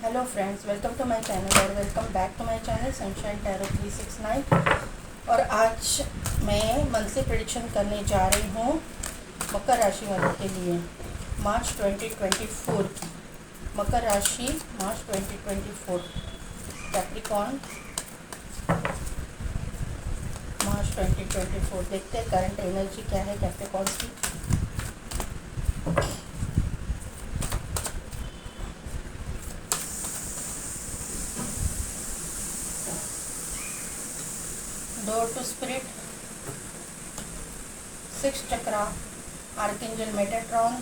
Hello friends, welcome to my channel और welcome back to my channel sunshine tarot 369। और आज मैं monthly prediction करने जा रही हूँ मकर राशि वालों के लिए मार्च 2024 की। मकर राशि मार्च 2024, कैप्रिकॉर्न मार्च 2024। देखते हैं करंट एनर्जी क्या है कैप्रिकॉर्न की। Door to spirit, 6 chakra, archangel Metatron,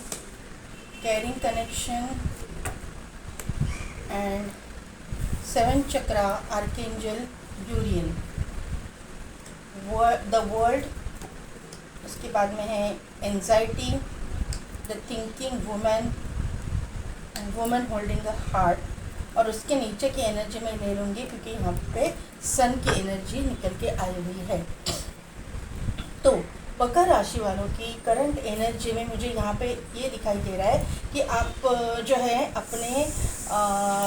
carrying connection and 7 chakra archangel Uriel, the world. उसके बाद में है anxiety, the thinking women, women holding a heart. और उसके नीचे की एनर्जी मैं ले लूँगी क्योंकि यहाँ पे सन की एनर्जी निकल के आई हुई है। तो मकर राशि वालों की करंट एनर्जी में मुझे यहाँ पे ये दिखाई दे रहा है कि आप जो है अपने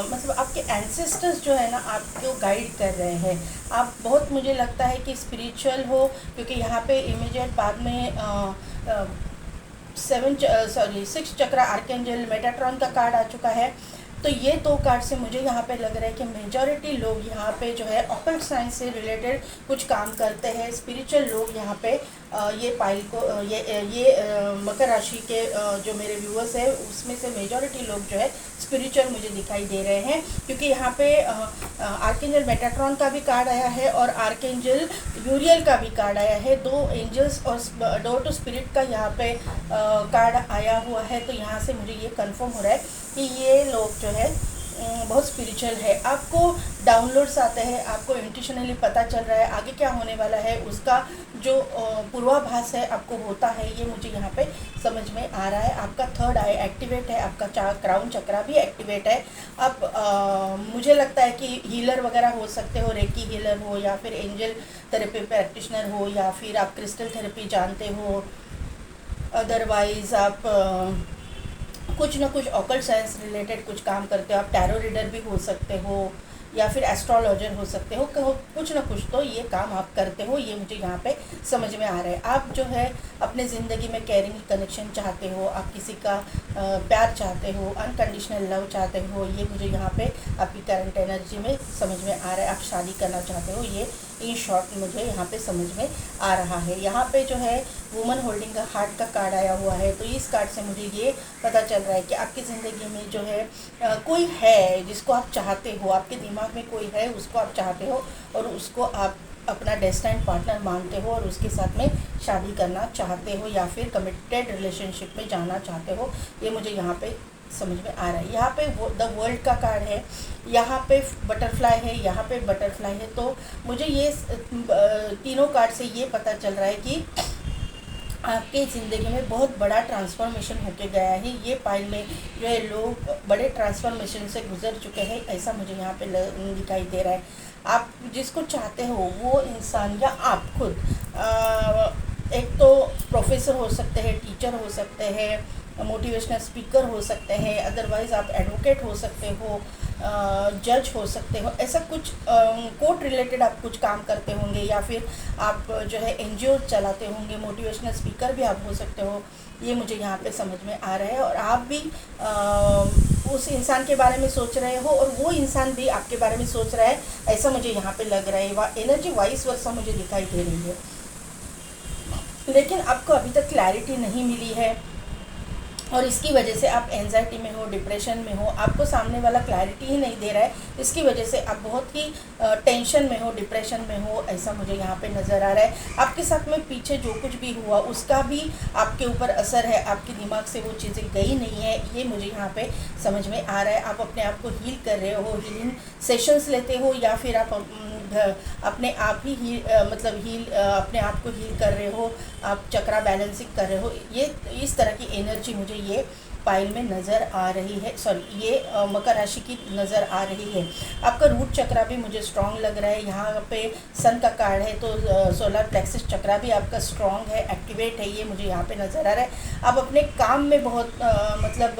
मतलब आपके एंसेस्टर्स जो है ना आपको गाइड कर रहे हैं। आप बहुत, मुझे लगता है कि स्पिरिचुअल हो, क्योंकि यहाँ पे इमीडिएट बाद में 6 चक्रा आर्कएंजल मेटाट्रॉन का कार्ड आ चुका है। तो ये 2 कार्ड से मुझे यहाँ पे लग रहा है कि मेजॉरिटी लोग यहाँ पे जो है ऑकल्ट साइंस से रिलेटेड कुछ काम करते हैं। स्पिरिचुअल लोग यहाँ पे ये पाइल को ये मकर राशि के जो मेरे व्यूअर्स है उसमें से मेजॉरिटी लोग जो है स्पिरिचुअल मुझे दिखाई दे रहे हैं, क्योंकि यहाँ पे आर्कएंजल मेटाट्रॉन का भी कार्ड आया है और आर्कएंजल यूरियल का भी कार्ड आया है। 2 एंजल्स और डोर टू स्पिरिट का यहाँ पे कार्ड आया हुआ है। तो यहाँ से मुझे ये कंफर्म हो रहा है कि ये लोग जो है बहुत स्पिरिचुअल है। आपको डाउनलोड्स आते हैं, आपको इंट्यूशनली पता चल रहा है आगे क्या होने वाला है, उसका जो पूर्वाभास है आपको होता है। ये मुझे यहाँ पे समझ में आ रहा है। आपका थर्ड आई एक्टिवेट है, आपका क्राउन चक्रा भी एक्टिवेट है। अब मुझे लगता है कि हीलर वगैरह हो सकते हो, रेकी हीलर हो या फिर एंजल थेरेपी प्रैक्टिशनर हो या फिर आप क्रिस्टल थेरेपी जानते हो। अदरवाइज़ आप कुछ ना कुछ ऑकल्ट साइंस रिलेटेड कुछ काम करते हो। आप टैरो रीडर भी हो सकते हो या फिर एस्ट्रोलॉजर हो सकते हो। कुछ ना कुछ तो ये काम आप करते हो, ये मुझे यहाँ पे समझ में आ रहा है। आप जो है अपने ज़िंदगी में कैरिंग कनेक्शन चाहते हो, आप किसी का प्यार चाहते हो, अनकंडीशनल लव चाहते हो, ये मुझे यहाँ पे आपकी करंट एनर्जी में समझ में आ रहा है। आप शादी करना चाहते हो, ये इन शॉर्ट मुझे यहाँ पे समझ में आ रहा है। यहाँ पे जो है वुमन होल्डिंग का हार्ट का कार्ड आया हुआ है। तो इस कार्ड से मुझे ये पता चल रहा है कि आपकी ज़िंदगी में जो है कोई है जिसको आप चाहते हो, आपके दिमाग में कोई है उसको आप चाहते हो और उसको आप अपना डेस्टिन्ड पार्टनर मानते हो और उसके साथ में शादी करना चाहते हो या फिर कमिटेड रिलेशनशिप में जाना चाहते हो। ये मुझे यहाँ पे समझ में आ रहा है। यहाँ पे द वर्ल्ड का कार्ड है, यहाँ पे बटरफ्लाई है, यहाँ पे बटरफ्लाई है। तो मुझे ये तीनों कार्ड से ये पता चल रहा है कि आपके ज़िंदगी में बहुत बड़ा ट्रांसफॉर्मेशन होके गया है। ये पाइल में जो है लोग बड़े ट्रांसफॉर्मेशन से गुजर चुके हैं, ऐसा मुझे यहाँ पे दिखाई दे रहा है। आप जिसको चाहते हो वो इंसान या आप खुद एक तो प्रोफेसर हो सकते हैं, टीचर हो सकते हैं, मोटिवेशनल स्पीकर हो सकते हैं, अदरवाइज़ आप एडवोकेट हो सकते हो, जज हो सकते हो। ऐसा कुछ कोर्ट रिलेटेड आप कुछ काम करते होंगे या फिर आप जो है एनजीओ चलाते होंगे, मोटिवेशनल स्पीकर भी आप हो सकते हो। ये मुझे यहाँ पे समझ में आ रहा है। और आप भी उस इंसान के बारे में सोच रहे हो और वो इंसान भी आपके बारे में सोच रहा है, ऐसा मुझे यहाँ पे लग रहा है। एनर्जी वाइस वर्सा मुझे दिखाई दे रही है, लेकिन आपको अभी तक क्लैरिटी नहीं मिली है और इसकी वजह से आप एंजाइटी में हो, डिप्रेशन में हो, आपको सामने वाला क्लैरिटी ही नहीं दे रहा है। इसकी वजह से आप बहुत ही टेंशन में हो, डिप्रेशन में हो, ऐसा मुझे यहाँ पे नज़र आ रहा है। आपके साथ में पीछे जो कुछ भी हुआ उसका भी आपके ऊपर असर है, आपके दिमाग से वो चीज़ें गई नहीं है, ये मुझे यहाँ पे समझ में आ रहा है। आप अपने आप को हील कर रहे हो, हीलिंग सेशंस लेते हो या फिर आप अपने आप ही अपने आप को हील कर रहे हो, आप चक्रा बैलेंसिंग कर रहे हो। ये इस तरह की एनर्जी मुझे ये पाइल में नज़र आ रही है, सॉरी ये मकर राशि की नज़र आ रही है। आपका रूट चक्रा भी मुझे स्ट्रांग लग रहा है। यहाँ पे सन का कार्ड है तो सोलर प्लेक्सिस चक्रा भी आपका स्ट्रांग है, एक्टिवेट है, ये मुझे यहाँ पे नज़र आ रहा है। आप अपने काम में बहुत मतलब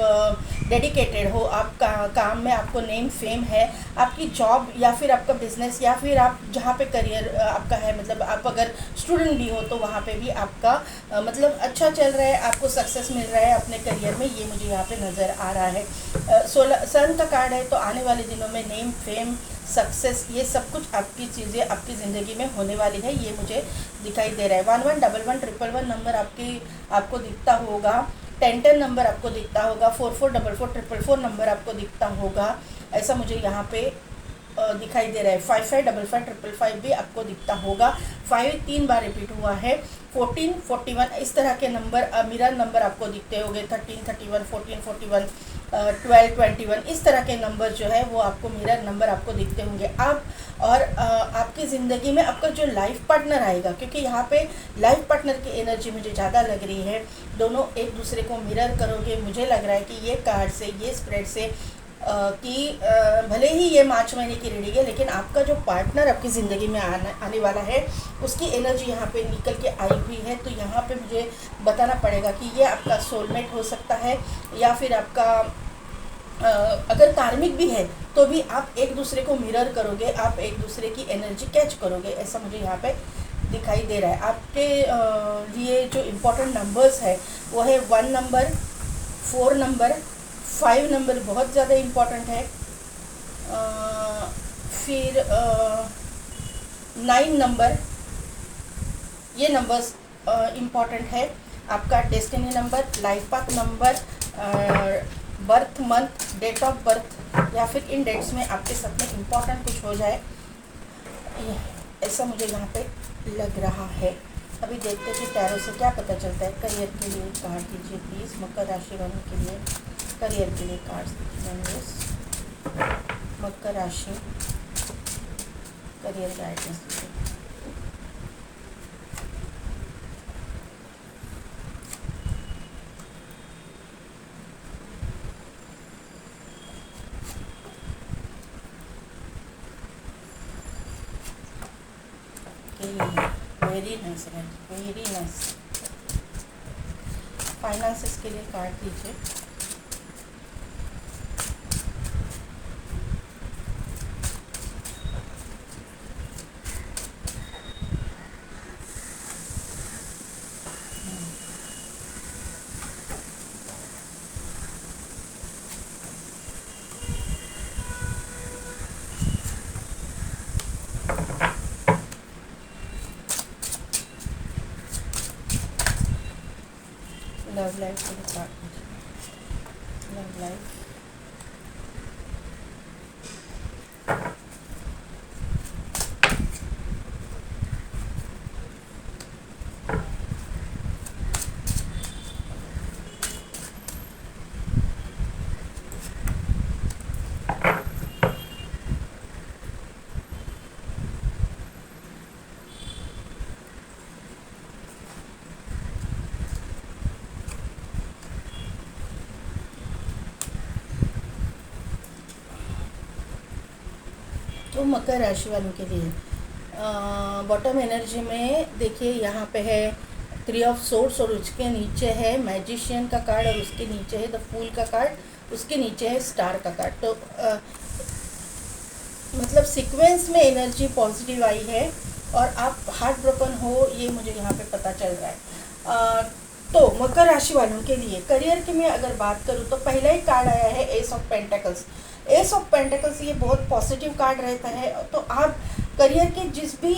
डेडिकेटेड हो, आप काम में आपको नेम फेम है, आपकी जॉब या फिर आपका बिजनेस या फिर आप जहाँ पे करियर आपका है, मतलब आप अगर स्टूडेंट भी हो तो वहाँ पे भी आपका मतलब अच्छा चल रहा है, आपको सक्सेस मिल रहा है अपने करियर में, ये मुझे यहाँ पे नज़र आ रहा है। सन का कार्ड है तो आने वाले दिनों में नेम फेम सक्सेस ये सब कुछ आपकी चीज़ें आपकी ज़िंदगी में होने वाली है, ये मुझे दिखाई दे रहा है। 111111 नंबर आपको दिखता होगा, 1010 नंबर आपको दिखता होगा, 444444 नंबर आपको दिखता होगा, ऐसा मुझे यहाँ पे दिखाई दे रहा है। 555555 भी आपको दिखता होगा। 5 3 बार रिपीट हुआ है। 14 41 इस तरह के नंबर मिरर नंबर आपको दिखते होंगे। 13 31 14 41 12 21 इस तरह के नंबर जो है वो आपको मिरर नंबर आपको दिखते होंगे। आप और आपकी ज़िंदगी में आपका जो लाइफ पार्टनर आएगा, क्योंकि यहाँ पे लाइफ पार्टनर की एनर्जी मुझे ज़्यादा लग रही है, दोनों एक दूसरे को मिरर करोगे। मुझे लग रहा है कि ये कार्ड से, ये स्प्रेड से कि भले ही ये मार्च महीने की रीडिंग है, लेकिन आपका जो पार्टनर आपकी ज़िंदगी में आने वाला है उसकी एनर्जी यहाँ पे निकल के आई हुई है। तो यहाँ पे मुझे बताना पड़ेगा कि ये आपका सोलमेट हो सकता है या फिर आपका अगर कार्मिक भी है तो भी आप एक दूसरे को मिरर करोगे, आप एक दूसरे की एनर्जी कैच करोगे, ऐसा मुझे यहाँ पे दिखाई दे रहा है। आपके लिए जो इम्पोर्टेंट नंबर्स है वो है 1 नंबर, 4 नंबर, 5 नंबर बहुत ज़्यादा इम्पॉर्टेंट है, फिर 9 नंबर, ये नंबर्स इम्पॉर्टेंट है। आपका destiny number, life path number, birth month, date of birth या फिर इन डेट्स में आपके साथ में इम्पॉर्टेंट कुछ हो जाए, ऐसा मुझे यहाँ पे लग रहा है। अभी देखते हैं कि टैरो से क्या पता चलता है। करियर के लिए कार्ड दीजिए प्लीज़, मकर राशि वालों के लिए करियर के लिए कार्ड्स दीजिए। मकर राशि करियर गाइडेंस दीजिए। Very nice, very nice. Finances के लिए कार्ड दीजिए। लव लाइफ के लिए कार्ड दीजिए। लव लाइफ, तो मकर राशि वालों के लिए बॉटम एनर्जी में देखिए यहाँ पे है 3 ऑफ सोर्ड्स और उसके नीचे है मैजिशियन का कार्ड और उसके नीचे है द फूल का कार्ड, उसके नीचे है स्टार का कार्ड। तो मतलब सीक्वेंस में एनर्जी पॉजिटिव आई है और आप हार्ट ब्रोकन हो, ये मुझे यहाँ पे पता चल रहा है। तो मकर राशि वालों के लिए करियर की मैं अगर बात करूँ तो पहला ही कार्ड आया है S of pentacles. S of pentacles ये बहुत पॉजिटिव कार्ड रहता है। तो आप करियर के जिस भी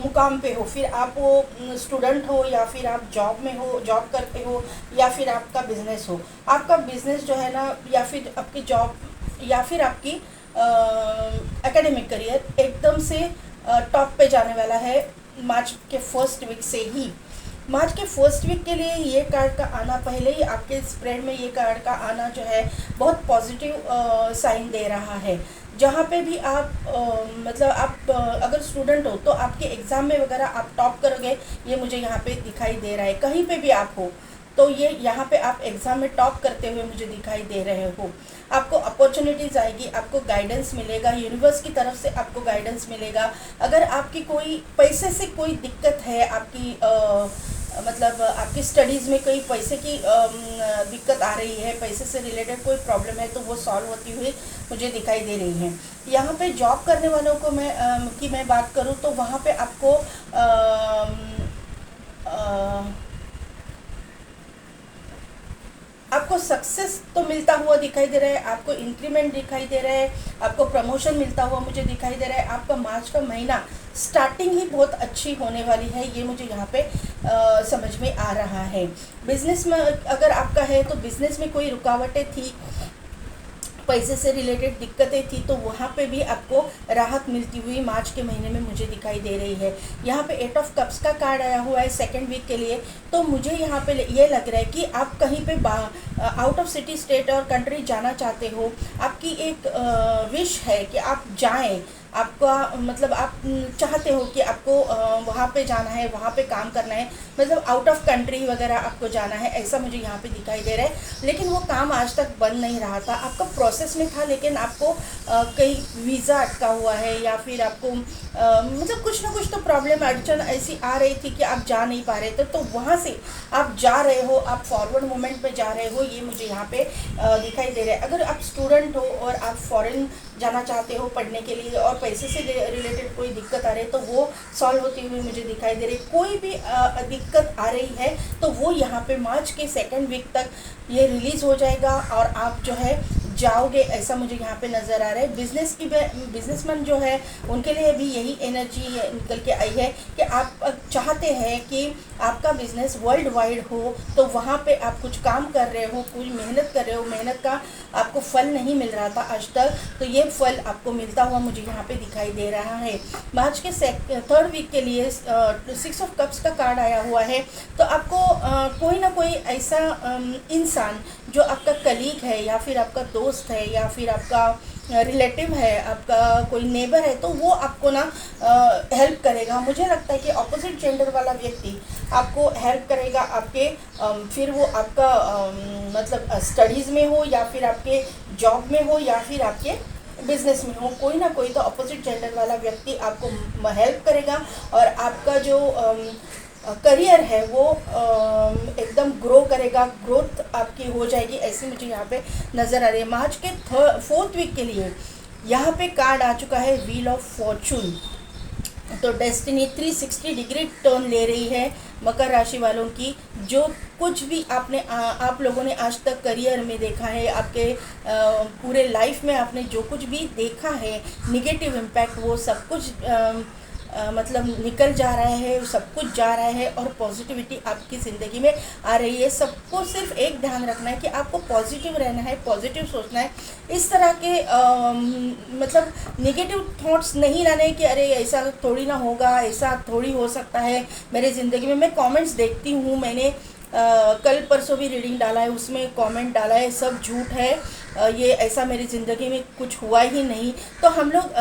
मुकाम पे हो, फिर आप वो स्टूडेंट हो या फिर आप जॉब में हो, जॉब करते हो या फिर आपका बिजनेस हो, आपका बिजनेस जो है ना या फिर आपकी जॉब या फिर आपकी एकेडमिक करियर एकदम से टॉप पे जाने वाला है मार्च के फर्स्ट वीक से ही। मार्च के फर्स्ट वीक के लिए ये कार्ड का आना, पहले ही आपके स्प्रेड में ये कार्ड का आना जो है बहुत पॉजिटिव साइन दे रहा है। जहाँ पे भी आप मतलब आप अगर स्टूडेंट हो तो आपके एग्ज़ाम में वगैरह आप टॉप करोगे, ये मुझे यहाँ पे दिखाई दे रहा है। कहीं पे भी आप हो, तो ये यहाँ पे आप एग्ज़ाम में टॉप करते हुए मुझे दिखाई दे रहे हो। आपको अपॉर्चुनिटीज़ आएगी, आपको गाइडेंस मिलेगा, यूनिवर्स की तरफ से आपको गाइडेंस मिलेगा। अगर आपकी कोई पैसे से कोई दिक्कत है, आपकी मतलब आपकी स्टडीज़ में कोई पैसे की दिक्कत आ रही है, पैसे से रिलेटेड कोई प्रॉब्लम है, तो वो सॉल्व होती हुई मुझे दिखाई दे रही है। यहाँ पे जॉब करने वालों को मैं बात करूँ तो वहाँ पे आपको आपको सक्सेस तो मिलता हुआ दिखाई दे रहा है, आपको इंक्रीमेंट दिखाई दे रहा है, आपको प्रमोशन मिलता हुआ मुझे दिखाई दे रहा है। आपका मार्च का महीना स्टार्टिंग ही बहुत अच्छी होने वाली है, ये मुझे यहाँ पे समझ में आ रहा है। बिज़नेस में अगर आपका है तो बिज़नेस में कोई रुकावटें थी, पैसे से रिलेटेड दिक्कतें थी, तो वहाँ पे भी आपको राहत मिलती हुई मार्च के महीने में मुझे दिखाई दे रही है। यहाँ पे 8 ऑफ कप्स का कार्ड आया हुआ है सेकंड वीक के लिए, तो मुझे यहाँ पे ये लग रहा है कि आप कहीं पे आउट ऑफ सिटी, स्टेट और कंट्री जाना चाहते हो। आपकी एक विश है कि आप जाएं, आपका मतलब आप चाहते हो कि आपको वहाँ पे जाना है, वहाँ पे काम करना है, मतलब आउट ऑफ कंट्री वगैरह आपको जाना है, ऐसा मुझे यहाँ पे दिखाई दे रहा है। लेकिन वो काम आज तक बन नहीं रहा था, आपका प्रोसेस में था, लेकिन आपको कहीं वीज़ा अटका हुआ है या फिर आपको मतलब कुछ ना कुछ तो प्रॉब्लम, अड़चन ऐसी आ रही थी कि आप जा नहीं पा रहे थे। तो वहाँ से आप जा रहे हो, आप फॉरवर्ड मूवमेंट पे जा रहे हो, ये मुझे यहाँ पे दिखाई दे रहा है। अगर आप स्टूडेंट हो और आप फॉरेन जाना चाहते हो पढ़ने के लिए और पैसे से रिलेटेड कोई दिक्कत आ रही है, तो वो सॉल्व होती हुई मुझे दिखाई दे रही है। कोई भी दिक्कत आ रही है तो वो यहाँ पे मार्च के सेकंड वीक तक ये रिलीज़ हो जाएगा और आप जो है जाओगे, ऐसा मुझे यहाँ पे नज़र आ रहा है। बिजनेसमैन जो है उनके लिए भी यही एनर्जी निकल के आई है कि आप चाहते हैं कि आपका बिजनेस वर्ल्ड वाइड हो, तो वहाँ पे आप कुछ काम कर रहे हो, पूरी मेहनत कर रहे हो, मेहनत का आपको फल नहीं मिल रहा था आज तक, तो ये फल आपको मिलता हुआ मुझे यहाँ पे दिखाई दे रहा है। मार्च के थर्ड वीक के लिए 6 ऑफ कप्स का कार्ड आया हुआ है, तो आपको कोई ना कोई ऐसा इंसान जो आपका कलीग है या फिर आपका दोस्त है या फिर आपका रिलेटिव है, आपका कोई नेबर है, तो वो आपको ना हेल्प करेगा। मुझे लगता है कि ऑपोजिट जेंडर वाला व्यक्ति आपको हेल्प करेगा, आपके फिर वो आपका मतलब स्टडीज़ में हो या फिर आपके जॉब में हो या फिर आपके बिजनेस में हो, कोई ना कोई तो अपोजिट जेंडर वाला व्यक्ति आपको हेल्प करेगा और आपका जो करियर है वो एकदम ग्रो करेगा, ग्रोथ आपकी हो जाएगी, ऐसी मुझे यहाँ पे नज़र आ रही है। मार्च के फोर्थ वीक के लिए यहाँ पे कार्ड आ चुका है व्हील ऑफ फॉर्चून, तो डेस्टिनी 360 डिग्री टर्न ले रही है मकर राशि वालों की। जो कुछ भी आप लोगों ने आज तक करियर में देखा है, आपके पूरे लाइफ में आपने जो कुछ भी देखा है निगेटिव इम्पैक्ट, वो सब कुछ मतलब निकल जा रहा है, सब कुछ जा रहा है और पॉजिटिविटी आपकी ज़िंदगी में आ रही है। सबको सिर्फ एक ध्यान रखना है कि आपको पॉजिटिव रहना है, पॉजिटिव सोचना है। इस तरह के मतलब नेगेटिव थॉट्स नहीं लाने कि अरे ऐसा थोड़ी ना होगा, ऐसा थोड़ी हो सकता है मेरी ज़िंदगी में। मैं कमेंट्स देखती हूँ, मैंने कल परसों भी रीडिंग डाला है, उसमें कमेंट डाला है सब झूठ है, ये ऐसा मेरी ज़िंदगी में कुछ हुआ ही नहीं। तो हम लोग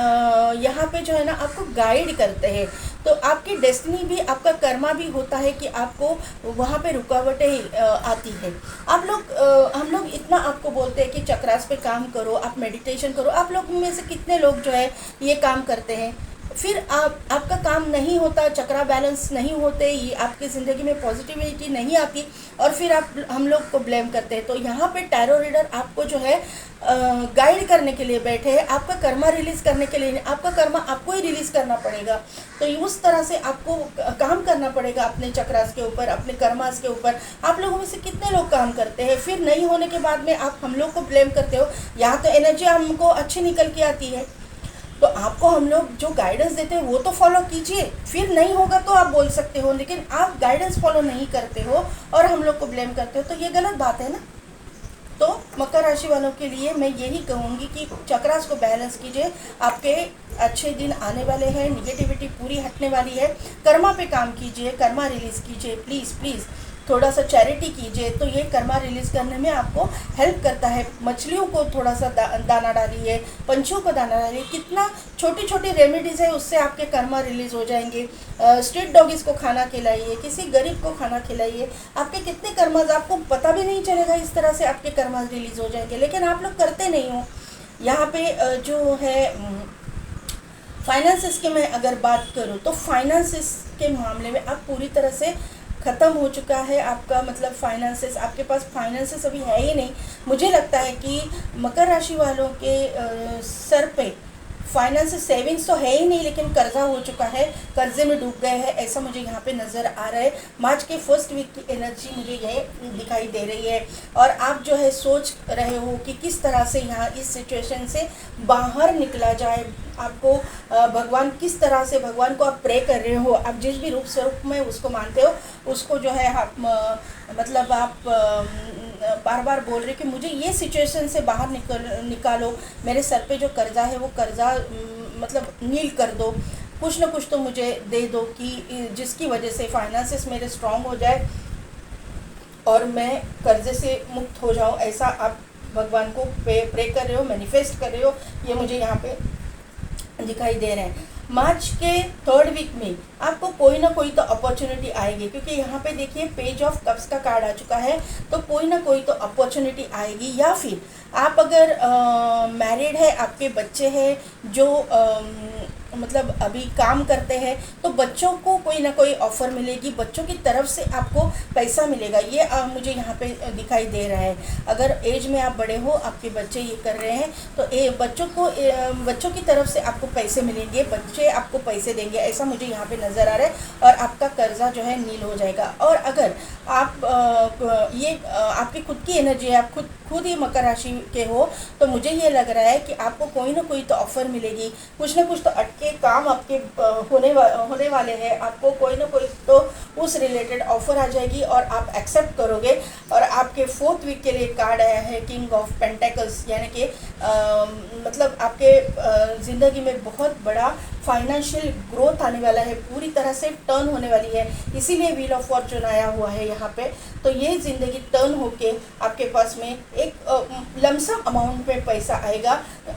यहाँ पे जो है ना आपको गाइड करते हैं, तो आपकी डेस्टिनी भी, आपका कर्मा भी होता है कि आपको वहाँ पे रुकावटें आती है। हम लोग इतना आपको बोलते हैं कि चक्रास पे काम करो, आप मेडिटेशन करो। आप लोग में से कितने लोग जो है ये काम करते हैं, फिर आपका काम नहीं होता, चक्रा बैलेंस नहीं होते, ये आपकी ज़िंदगी में पॉजिटिविटी नहीं आती और फिर हम लोग को ब्लेम करते हैं। तो यहाँ पे टैरो रीडर आपको जो है गाइड करने के लिए बैठे हैं, आपका कर्मा रिलीज़ करने के लिए। आपका कर्मा आपको ही रिलीज़ करना पड़ेगा, तो उस तरह से आपको काम करना पड़ेगा अपने चक्रास के ऊपर, अपने कर्मास के ऊपर। आप लोगों में से कितने लोग काम करते हैं, फिर नहीं होने के बाद में आप हम लोग को ब्लेम करते हो। यहाँ तो एनर्जी हमको अच्छी निकल के आती है, तो आपको हम लोग जो गाइडेंस देते हैं वो तो फॉलो कीजिए, फिर नहीं होगा तो आप बोल सकते हो, लेकिन आप गाइडेंस फॉलो नहीं करते हो और हम लोग को ब्लेम करते हो, तो ये गलत बात है ना। तो मकर राशि वालों के लिए मैं यही कहूँगी कि चक्रास को बैलेंस कीजिए, आपके अच्छे दिन आने वाले हैं, निगेटिविटी पूरी हटने वाली है। कर्मा पे काम कीजिए, कर्मा रिलीज़ कीजिए, प्लीज़ प्लीज़। थोड़ा सा चैरिटी कीजिए, तो ये कर्मा रिलीज़ करने में आपको हेल्प करता है। मछलियों को थोड़ा सा दाना डालिए, पंछियों को दाना डालिए, कितना छोटी छोटी रेमेडीज़ है, उससे आपके कर्मा रिलीज़ हो जाएंगे। स्ट्रीट डॉगीज़ को खाना खिलाइए, किसी गरीब को खाना खिलाइए, आपके कितने कर्माज आपको पता भी नहीं चलेगा, इस तरह से आपके कर्माज रिलीज़ हो जाएंगे। लेकिन आप लोग करते नहीं हो। यहाँ पे जो है फाइनेंसिस की मैं अगर बात करूँ तो फाइनेंसिस के मामले में आप पूरी तरह से ख़त्म हो चुका है आपका, मतलब फाइनेंसिस, आपके पास फाइनेंसिस अभी है ही नहीं। मुझे लगता है कि मकर राशि वालों के सर पे फाइनेंस सेविंग्स तो है ही नहीं, लेकिन कर्जा हो चुका है, कर्जे में डूब गए हैं, ऐसा मुझे यहाँ पे नज़र आ रहा है। मार्च के फर्स्ट वीक की एनर्जी मुझे यह दिखाई दे रही है। और आप जो है सोच रहे हो कि किस तरह से यहाँ इस सिचुएशन से बाहर निकला जाए। आपको भगवान किस तरह से, भगवान को आप प्रे कर रहे हो, आप जिस भी रूप स्वरूप में उसको मानते हो, उसको जो है आप मतलब आप बार बार बोल रहे कि मुझे ये सिचुएशन से बाहर निकालो, मेरे सर पे जो कर्जा है वो कर्जा मतलब नील कर दो, कुछ ना कुछ तो मुझे दे दो कि जिसकी वजह से फाइनेंसेस मेरे स्ट्रांग हो जाए और मैं कर्जे से मुक्त हो जाऊं। ऐसा आप भगवान को प्रे कर रहे हो, मैनिफेस्ट कर रहे हो, ये मुझे यहाँ पे दिखाई दे रहे हैं। मार्च के थर्ड वीक में आपको कोई ना कोई तो अपॉर्चुनिटी आएगी, क्योंकि यहाँ पे देखिए पेज ऑफ कप्स का कार्ड आ चुका है, तो कोई ना कोई तो अपॉर्चुनिटी आएगी। या फिर आप अगर मैरिड है, आपके बच्चे हैं जो मतलब अभी काम करते हैं, तो बच्चों को कोई ना कोई ऑफ़र मिलेगी, बच्चों की तरफ से आपको पैसा मिलेगा, ये मुझे यहाँ पे दिखाई दे रहा है। अगर एज में आप बड़े हो, आपके बच्चे ये कर रहे हैं, तो बच्चों की तरफ से आपको पैसे मिलेंगे, बच्चे आपको पैसे देंगे, ऐसा मुझे यहाँ पे नज़र आ रहा है। और आपका कर्जा जो है नील हो जाएगा। और अगर आप आपकी खुद की एनर्जी है, आप खुद ही मकर राशि के हो, तो मुझे ये लग रहा है कि आपको कोई ना कोई तो ऑफ़र मिलेगी, कुछ ना कुछ तो अटके काम आपके होने वाले हैं, आपको कोई ना कोई तो उस रिलेटेड ऑफ़र आ जाएगी और आप एक्सेप्ट करोगे। और आपके फोर्थ वीक के लिए कार्ड आया है किंग ऑफ पेंटेकल्स, यानी कि मतलब आपके ज़िंदगी में बहुत बड़ा फाइनेंशियल ग्रोथ आने वाला है, पूरी तरह से टर्न होने वाली है, इसीलिए व्हील ऑफ फॉर्चून आया हुआ है यहाँ पे। तो ये ज़िंदगी टर्न होके आपके पास में एक लमसम अमाउंट में पैसा आएगा,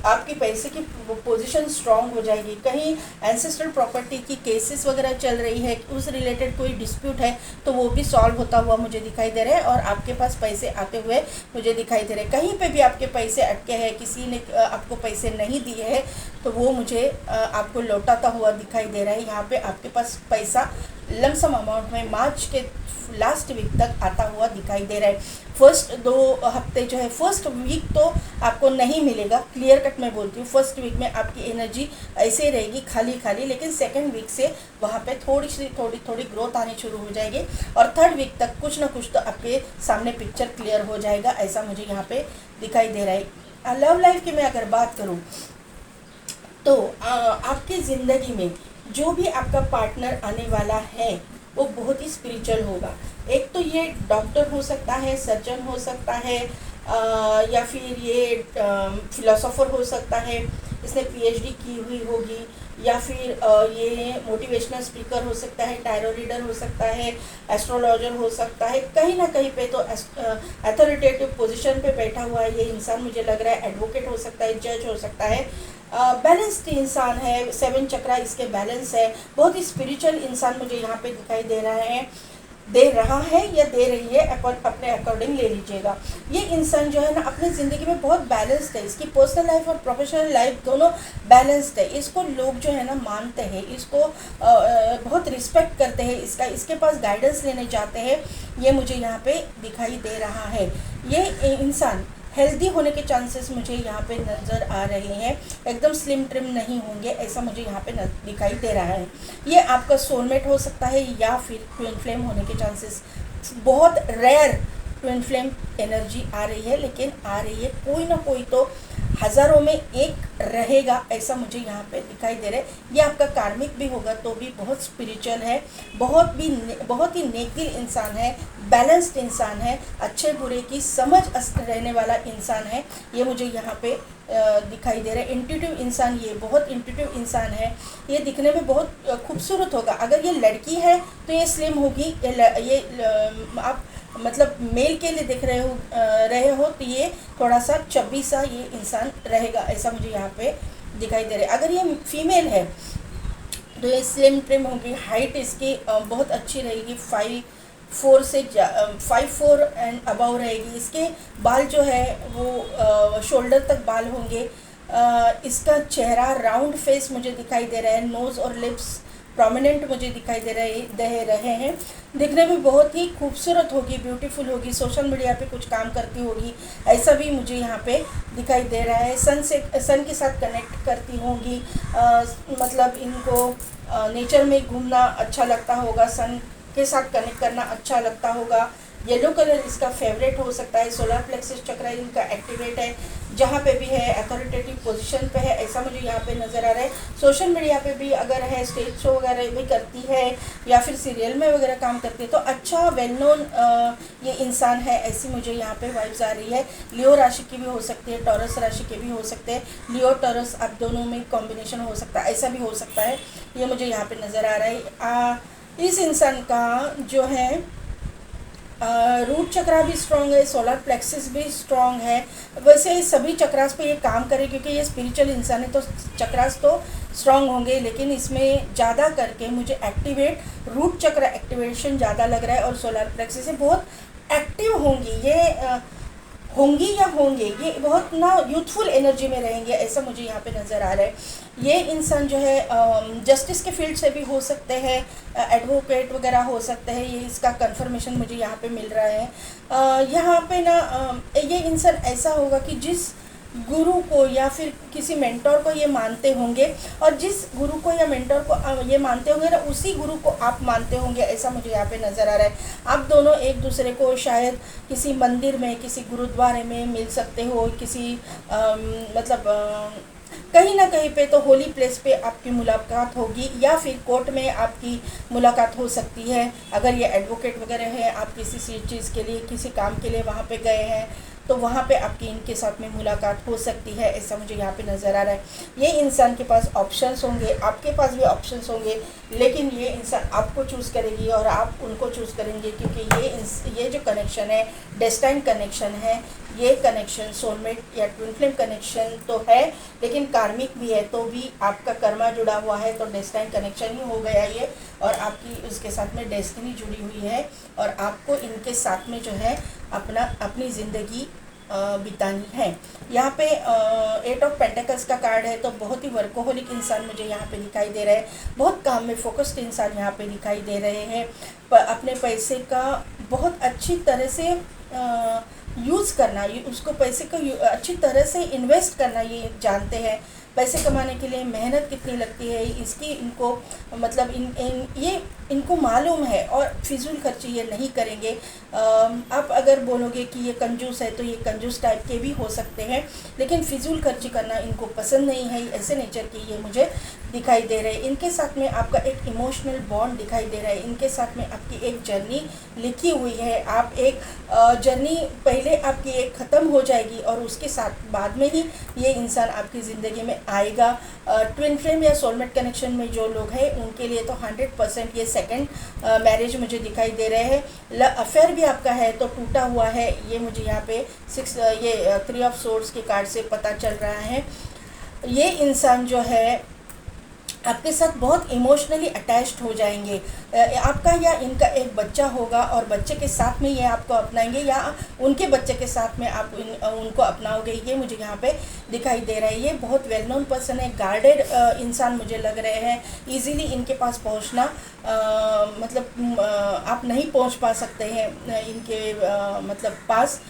आपकी पैसे की पोजीशन स्ट्रांग हो जाएगी। कहीं एंसेस्ट्रल प्रॉपर्टी की केसेस वगैरह चल रही है, उस रिलेटेड कोई डिस्प्यूट है, तो वो भी सॉल्व होता हुआ मुझे दिखाई दे रहा है और आपके पास पैसे आते हुए मुझे दिखाई दे रहे हैं। कहीं पे भी आपके पैसे अटके हैं, किसी ने आपको पैसे नहीं दिए हैं, तो वो मुझे आपको लौटाता हुआ दिखाई दे रहा है। यहाँ पे आपके पास पैसा लमसम अमाउंट में मार्च के लास्ट वीक तक आता हुआ दिखाई दे रहा है। फर्स्ट 2 हफ्ते जो है, फर्स्ट वीक तो आपको नहीं मिलेगा, क्लियर कट मैं बोलती हूँ। फर्स्ट वीक में आपकी एनर्जी ऐसे रहेगी खाली खाली, लेकिन सेकंड वीक से वहाँ पे थोड़ी ग्रोथ आनी शुरू हो जाएगी और थर्ड वीक तक कुछ ना कुछ तो आपके सामने पिक्चर क्लियर हो जाएगा, ऐसा मुझे यहाँ पे दिखाई दे रहा है। लव लाइफ की मैं अगर बात करूँ तो आपकी ज़िंदगी में जो भी आपका पार्टनर आने वाला है वो बहुत ही स्पिरिचुअल होगा। एक तो ये डॉक्टर हो सकता है, सर्जन हो सकता है, या फिर ये फिलोसोफर हो सकता है, इसने पीएचडी की हुई होगी, या फिर ये मोटिवेशनल स्पीकर हो सकता है, टैरो रीडर हो सकता है, एस्ट्रोलॉजर हो सकता है, कहीं ना कहीं पे तो अथॉरिटेटिव पोजीशन पे बैठा हुआ है ये इंसान, मुझे लग रहा है एडवोकेट हो सकता है, जज हो सकता है, बैलेंस्ड इंसान है, 7 चक्रा इसके बैलेंस है, बहुत ही स्पिरिचुअल इंसान मुझे यहाँ पे दिखाई दे रहा है या दे रही है, अपने अकॉर्डिंग ले लीजिएगा। ये इंसान जो है ना अपनी ज़िंदगी में बहुत बैलेंस्ड है, इसकी पर्सनल लाइफ और प्रोफेशनल लाइफ दोनों बैलेंस्ड है। इसको लोग जो है ना मानते हैं, इसको बहुत रिस्पेक्ट करते हैं, इसके पास गाइडेंस लेने जाते हैं, ये मुझे यहाँ पे दिखाई दे रहा है। ये इंसान हेल्दी होने के चांसेस मुझे यहाँ पे नज़र आ रहे हैं, एकदम स्लिम ट्रिम नहीं होंगे, ऐसा मुझे यहाँ पे दिखाई दे रहा है। ये आपका सोलमेट हो सकता है या फिर ट्विन फ्लेम होने के चांसेस, बहुत रेयर ट्विन फ्लेम एनर्जी आ रही है, लेकिन आ रही है, कोई ना कोई तो हज़ारों में एक रहेगा, ऐसा मुझे यहाँ पे दिखाई दे रहा है। ये आपका कार्मिक भी होगा तो भी बहुत स्पिरिचुअल है, बहुत ही नेकदिल इंसान है, बैलेंस्ड इंसान है, अच्छे बुरे की समझ रहने वाला इंसान है, ये मुझे यहाँ पे दिखाई दे रहा है। इंट्यूटिव इंसान, ये बहुत इंट्यूटिव इंसान है, ये दिखने में बहुत खूबसूरत होगा। अगर ये लड़की है तो ये स्लिम होगी, आप मतलब मेल के लिए देख रहे हो तो ये थोड़ा सा चब्बी सा ये इंसान रहेगा, ऐसा मुझे यहाँ पे दिखाई दे रहा है। अगर ये फीमेल है तो ये स्लिम ट्रिम होगी, हाइट इसकी बहुत अच्छी रहेगी, 5'4" एंड अबव रहेगी। इसके बाल जो है वो शोल्डर तक बाल होंगे। इसका चेहरा राउंड फेस मुझे दिखाई दे रहा है, नोज़ और लिप्स प्रोमिनेंट मुझे दिखाई दे रहे हैं। दिखने में बहुत ही खूबसूरत होगी, ब्यूटीफुल होगी, सोशल मीडिया पे कुछ काम करती होगी, ऐसा भी मुझे यहाँ पे दिखाई दे रहा है। सन के साथ कनेक्ट करती होंगी, मतलब इनको नेचर में घूमना अच्छा लगता होगा, सन के साथ कनेक्ट करना अच्छा लगता होगा। येलो कलर इसका फेवरेट हो सकता है। सोलर प्लेक्सस चक्र इनका एक्टिवेट है, जहाँ पे भी है अथॉरिटेटिव पोजीशन पे है, ऐसा मुझे यहाँ पे नज़र आ रहा है। सोशल मीडिया पे भी अगर है, स्टेज शो वगैरह भी करती है या फिर सीरियल में वगैरह काम करती है, तो अच्छा वेल नोन ये इंसान है, ऐसी मुझे यहाँ पे वाइब्स आ रही है। लियो राशि की भी हो सकती है, टॉरस राशि के भी हो सकते हैं, लियो टॉरस आप दोनों में कॉम्बिनेशन हो सकता है, ऐसा भी हो सकता है, ये मुझे यहाँ पे नज़र आ रहा है। इस इंसान का जो है रूट चक्रा भी स्ट्रॉन्ग है, सोलर प्लेक्सिस भी स्ट्रॉन्ग है। वैसे सभी चक्रास पे ये काम करे, क्योंकि ये स्पिरिचुअल इंसान है तो चक्रास तो स्ट्रॉन्ग होंगे, लेकिन इसमें ज़्यादा करके मुझे रूट चक्र एक्टिवेशन ज़्यादा लग रहा है, और सोलर प्लेक्सिस से बहुत एक्टिव होंगी ये बहुत ना यूथफुल एनर्जी में रहेंगे, ऐसा मुझे यहाँ पे नज़र आ रहा है। ये इंसान जो है जस्टिस के फील्ड से भी हो सकते हैं, एडवोकेट वगैरह हो सकते हैं, ये इसका कंफर्मेशन मुझे यहाँ पे मिल रहा है। यहाँ पे ना ये इंसान ऐसा होगा कि जिस गुरु को या फिर किसी मेंटोर को ये मानते होंगे, और जिस गुरु को या मेंटोर को ये मानते होंगे ना, उसी गुरु को आप मानते होंगे, ऐसा मुझे यहाँ पे नज़र आ रहा है। आप दोनों एक दूसरे को शायद किसी मंदिर में, किसी गुरुद्वारे में मिल सकते हो, किसी कहीं ना कहीं पे तो होली प्लेस पे आपकी मुलाकात होगी, या फिर कोर्ट में आपकी मुलाकात हो सकती है। अगर ये एडवोकेट वगैरह है, आप किसी चीज़ के लिए, किसी काम के लिए वहाँ पे गए हैं, तो वहाँ पे आपकी इनके साथ में मुलाकात हो सकती है, ऐसा मुझे यहाँ पे नज़र आ रहा है। ये इंसान के पास ऑप्शंस होंगे, आपके पास भी ऑप्शंस होंगे, लेकिन ये इंसान आपको चूज़ करेगी और आप उनको चूज़ करेंगे, क्योंकि ये जो कनेक्शन है, डेस्टाइन कनेक्शन है, ये कनेक्शन सोलमेट या ट्विन फ्लेम कनेक्शन तो है, लेकिन कार्मिक भी है, तो भी आपका कर्मा जुड़ा हुआ है, तो डेस्टाइन कनेक्शन ही हो गया ये, और आपकी उसके साथ में डेस्टिनी जुड़ी हुई है, और आपको इनके साथ में जो है अपनी ज़िंदगी बितानी है। यहाँ पे 8 ऑफ पेंटिकल्स का कार्ड है, तो बहुत ही वर्कोहोलिक इंसान मुझे यहाँ पे दिखाई दे रहा है, बहुत काम में फोकस्ड इंसान यहाँ पे दिखाई दे रहे हैं। अपने पैसे का बहुत अच्छी तरह से यूज़ करना, उसको पैसे को अच्छी तरह से इन्वेस्ट करना ये जानते हैं। पैसे कमाने के लिए मेहनत कितनी लगती है इसकी इनको मतलब इनको मालूम है, और फिजूल खर्ची ये नहीं करेंगे। आप अगर बोलोगे कि ये कंजूस है, तो ये कंजूस टाइप के भी हो सकते हैं, लेकिन फिजूल खर्ची करना इनको पसंद नहीं है, ऐसे नेचर के ये मुझे दिखाई दे रहे हैं। इनके साथ में आपका एक इमोशनल बॉन्ड दिखाई दे रहा है, इनके साथ में आपकी एक जर्नी लिखी हुई है। आप एक जर्नी पहले आपकी एक ख़त्म हो जाएगी, और उसके साथ बाद में ही ये इंसान आपकी ज़िंदगी में आएगा। ट्विन फ्लेम या सोलमेट कनेक्शन में जो लोग हैं उनके लिए तो 100% ये सेकंड मैरिज मुझे दिखाई दे रहे हैं। अफेयर भी आपका है तो टूटा हुआ है, ये मुझे यहाँ पे 3 ऑफ सोर्ड्स के कार्ड से पता चल रहा है। ये इंसान जो है आपके साथ बहुत इमोशनली अटैच्ड हो जाएंगे। आपका या इनका एक बच्चा होगा, और बच्चे के साथ में ये आपको अपनाएंगे, या उनके बच्चे के साथ में आप उनको अपनाओगे, ये मुझे यहाँ पे दिखाई दे रहा है। ये बहुत वेल नोन पर्सन है, गार्डेड इंसान मुझे लग रहे हैं। इजीली इनके पास पहुँचना आप नहीं पहुँच पा सकते हैं इनके पास।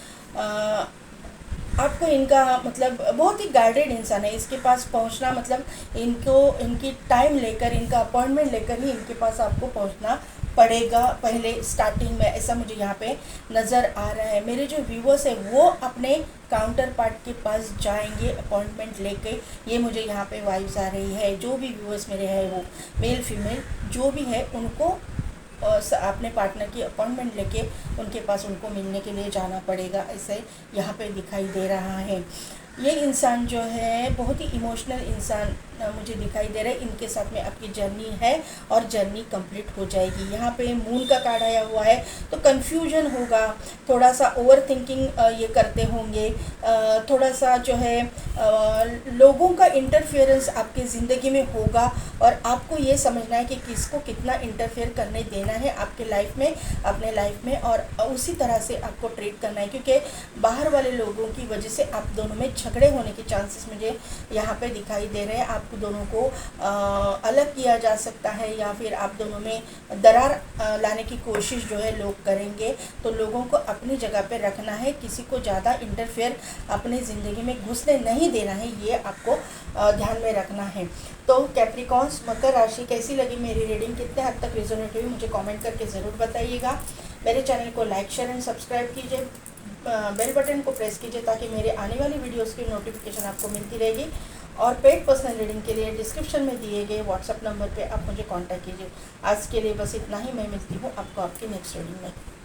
आपको इनका बहुत ही गाइडेड इंसान है, इसके पास पहुंचना इनकी टाइम लेकर, इनका अपॉइंटमेंट लेकर ही इनके पास आपको पहुंचना पड़ेगा पहले स्टार्टिंग में, ऐसा मुझे यहाँ पे नज़र आ रहा है। मेरे जो व्यूवर्स है वो अपने काउंटर पार्ट के पास जाएंगे अपॉइंटमेंट लेके, ये मुझे यहाँ पे वाइब्स आ रही है। जो भी व्यूवर्स मेरे हैं वो मेल फीमेल जो भी है, उनको अपने पार्टनर की अपॉइंटमेंट लेके उनके पास उनको मिलने के लिए जाना पड़ेगा, ऐसे यहाँ पे दिखाई दे रहा है। ये इंसान जो है बहुत ही इमोशनल इंसान मुझे दिखाई दे रहा है। इनके साथ में आपकी जर्नी है और जर्नी कंप्लीट हो जाएगी। यहाँ पे मून का कार्ड आया हुआ है, तो कन्फ्यूजन होगा, थोड़ा सा ओवर थिंकिंग ये करते होंगे, थोड़ा सा जो है लोगों का इंटरफेरेंस आपकी ज़िंदगी में होगा और आपको ये समझना है कि किसको कितना इंटरफेयर करने देना है आपके लाइफ में, अपने लाइफ में, और उसी तरह से आपको ट्रीट करना है। क्योंकि बाहर वाले लोगों की वजह से आप दोनों में झगड़े होने के चांसेस मुझे यहाँ पे दिखाई दे रहे हैं। आप दोनों को अलग किया जा सकता है या फिर आप दोनों में दरार लाने की कोशिश जो है लोग करेंगे। तो लोगों को अपनी जगह पे रखना है, किसी को ज़्यादा इंटरफेयर अपनी ज़िंदगी में घुसने नहीं देना है, ये आपको ध्यान में रखना है। तो कैप्रिकॉन्स, मकर राशि, कैसी लगी मेरी रीडिंग, कितने हद तक रिजोनेट हुई, मुझे कमेंट करके ज़रूर बताइएगा। मेरे चैनल को लाइक, शेयर एंड सब्सक्राइब कीजिए, बेल बटन को प्रेस कीजिए ताकि मेरे आने वाली वीडियोस की नोटिफिकेशन आपको मिलती रहेगी। और पेड पर्सनल रीडिंग के लिए डिस्क्रिप्शन में दिए गए व्हाट्सएप नंबर पे आप मुझे कांटेक्ट कीजिए। आज के लिए बस इतना ही, मैं मिलती हूँ आपको आपकी नेक्स्ट रीडिंग में।